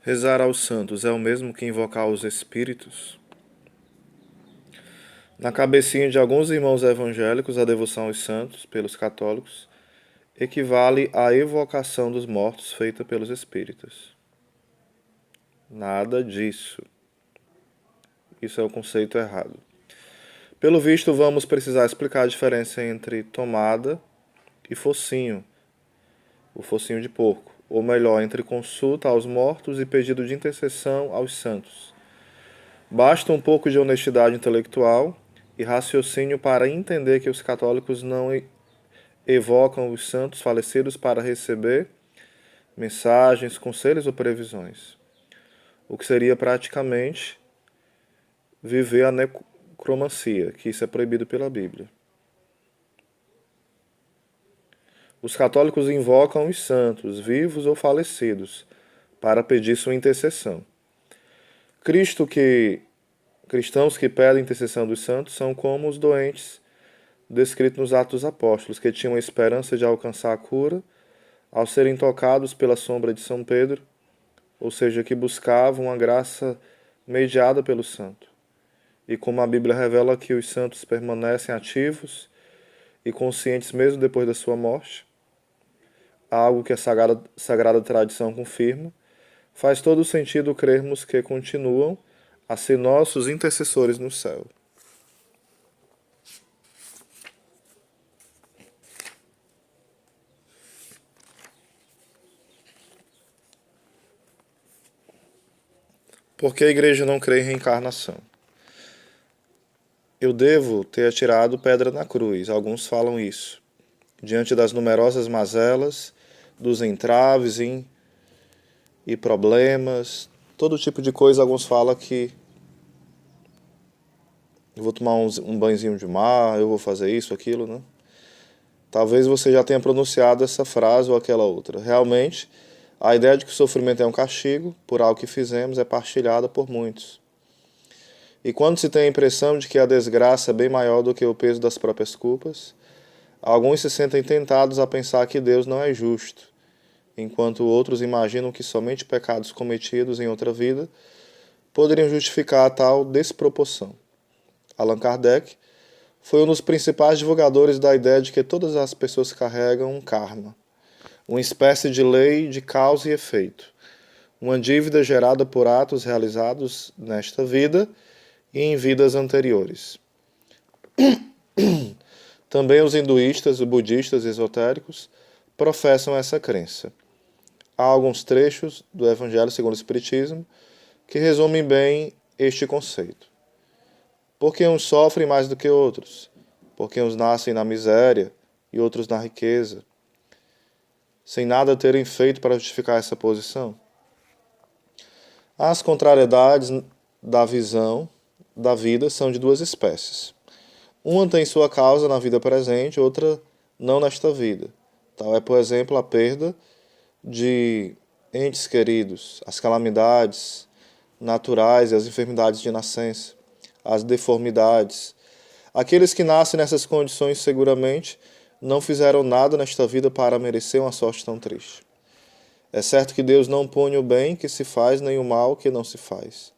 Rezar aos santos é o mesmo que invocar os espíritos? Na cabecinha de alguns irmãos evangélicos, a devoção aos santos, pelos católicos, equivale à evocação dos mortos feita pelos espíritas. Nada disso. Isso é o conceito errado. Pelo visto, vamos precisar explicar a diferença entre tomada e focinho, o focinho de porco, ou melhor, entre consulta aos mortos e pedido de intercessão aos santos. Basta um pouco de honestidade intelectual e raciocínio para entender que os católicos não evocam os santos falecidos para receber mensagens, conselhos ou previsões, o que seria praticamente viver a necromancia, que isso é proibido pela Bíblia. Os católicos invocam os santos, vivos ou falecidos, para pedir sua intercessão. Cristãos que pedem intercessão dos santos são como os doentes descritos nos Atos dos Apóstolos, que tinham a esperança de alcançar a cura ao serem tocados pela sombra de São Pedro, ou seja, que buscavam a graça mediada pelo santo. E como a Bíblia revela que os santos permanecem ativos e conscientes mesmo depois da sua morte, algo que a sagrada tradição confirma, faz todo sentido crermos que continuam a ser nossos intercessores no céu. Por que a igreja não crê em reencarnação? Eu devo ter atirado pedra na cruz, alguns falam isso, diante das numerosas mazelas, dos entraves e problemas, todo tipo de coisa. Alguns falam que eu vou tomar um banhozinho de mar, eu vou fazer isso, aquilo, né? Talvez você já tenha pronunciado essa frase ou aquela outra. Realmente, a ideia de que o sofrimento é um castigo por algo que fizemos é partilhada por muitos. E quando se tem a impressão de que a desgraça é bem maior do que o peso das próprias culpas, alguns se sentem tentados a pensar que Deus não é justo, enquanto outros imaginam que somente pecados cometidos em outra vida poderiam justificar a tal desproporção. Allan Kardec foi um dos principais divulgadores da ideia de que todas as pessoas carregam um karma, uma espécie de lei de causa e efeito, uma dívida gerada por atos realizados nesta vida e em vidas anteriores. Também os hinduístas, os budistas esotéricos professam essa crença. Há alguns trechos do Evangelho segundo o Espiritismo que resumem bem este conceito. Porque uns sofrem mais do que outros, porque uns nascem na miséria e outros na riqueza, sem nada terem feito para justificar essa posição. As contrariedades da visão da vida são de duas espécies. Uma tem sua causa na vida presente, outra não nesta vida. Tal é, por exemplo, a perda de entes queridos, as calamidades naturais e as enfermidades de nascença, as deformidades. Aqueles que nascem nessas condições seguramente não fizeram nada nesta vida para merecer uma sorte tão triste. É certo que Deus não pune o bem que se faz, nem o mal que não se faz.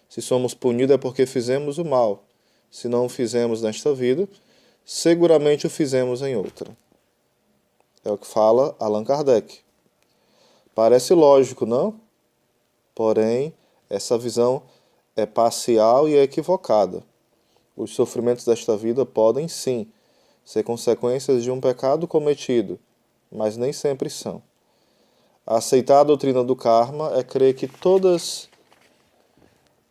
Se somos punidos é porque fizemos o mal. Se não o fizemos nesta vida, seguramente o fizemos em outra. É o que fala Allan Kardec. Parece lógico, não? Porém, essa visão é parcial e é equivocada. Os sofrimentos desta vida podem, sim, ser consequências de um pecado cometido, mas nem sempre são. Aceitar a doutrina do karma é crer que todas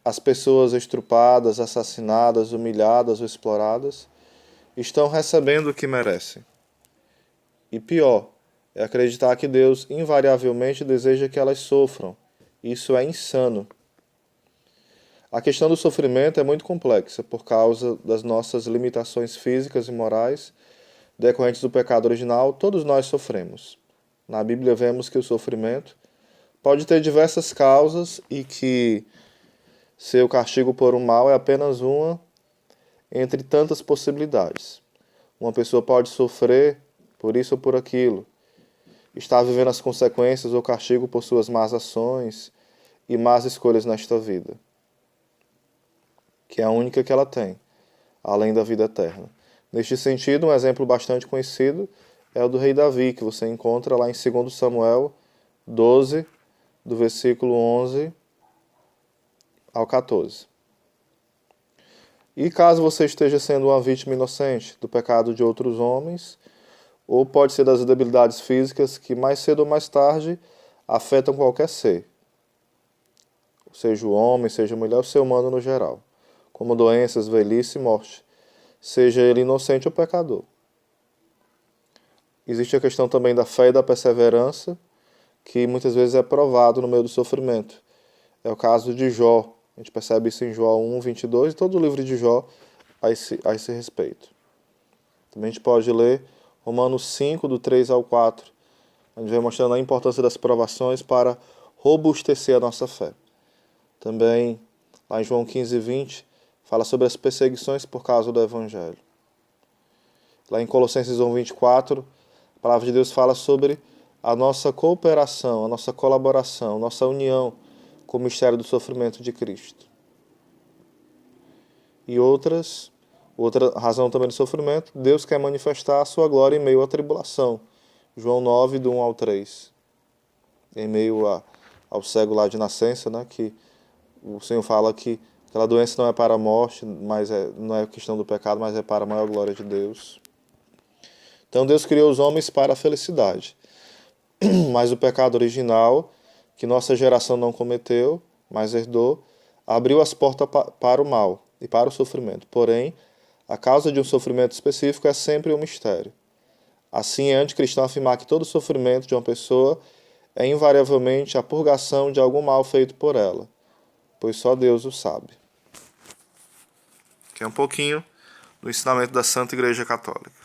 as pessoas estrupadas, assassinadas, humilhadas ou exploradas estão recebendo o que merecem. E pior, é acreditar que Deus invariavelmente deseja que elas sofram. Isso é insano. A questão do sofrimento é muito complexa por causa das nossas limitações físicas e morais decorrentes do pecado original. Todos nós sofremos. Na Bíblia vemos que o sofrimento pode ter diversas causas e que seu castigo por um mal é apenas uma entre tantas possibilidades. Uma pessoa pode sofrer por isso ou por aquilo, estar vivendo as consequências ou castigo por suas más ações, e más escolhas nesta vida, que é a única que ela tem, além da vida eterna. Neste sentido, um exemplo bastante conhecido é o do rei Davi, que você encontra lá em 2 Samuel 12, do versículo 11 ao 14. E caso você esteja sendo uma vítima inocente do pecado de outros homens, ou pode ser das debilidades físicas que mais cedo ou mais tarde afetam qualquer ser, seja o homem, seja a mulher, o ser humano no geral, como doenças, velhice e morte, seja ele inocente ou pecador. Existe a questão também da fé e da perseverança, que muitas vezes é provado no meio do sofrimento. É o caso de Jó. A gente percebe isso em Jó 1, 22 e todo o livro de Jó a esse respeito. Também a gente pode ler Romanos 5, do 3 ao 4, onde vem mostrando a importância das provações para robustecer a nossa fé. Também, lá em João 15, 20, fala sobre as perseguições por causa do Evangelho. Lá em Colossenses 1, 24, a palavra de Deus fala sobre a nossa cooperação, a nossa colaboração, a nossa união com o mistério do sofrimento de Cristo. E outra razão também do sofrimento, Deus quer manifestar a sua glória em meio à tribulação. João 9, do 1 ao 3. Em meio ao cego lá de nascença, né, que o Senhor fala que aquela doença não é para a morte, não é questão do pecado, mas é para a maior glória de Deus. Então Deus criou os homens para a felicidade. Mas o pecado original, que nossa geração não cometeu, mas herdou, abriu as portas para o mal e para o sofrimento. Porém, a causa de um sofrimento específico é sempre um mistério. Assim, é anticristão afirmar que todo sofrimento de uma pessoa é invariavelmente a purgação de algum mal feito por ela, pois só Deus o sabe. Que é um pouquinho do ensinamento da Santa Igreja Católica.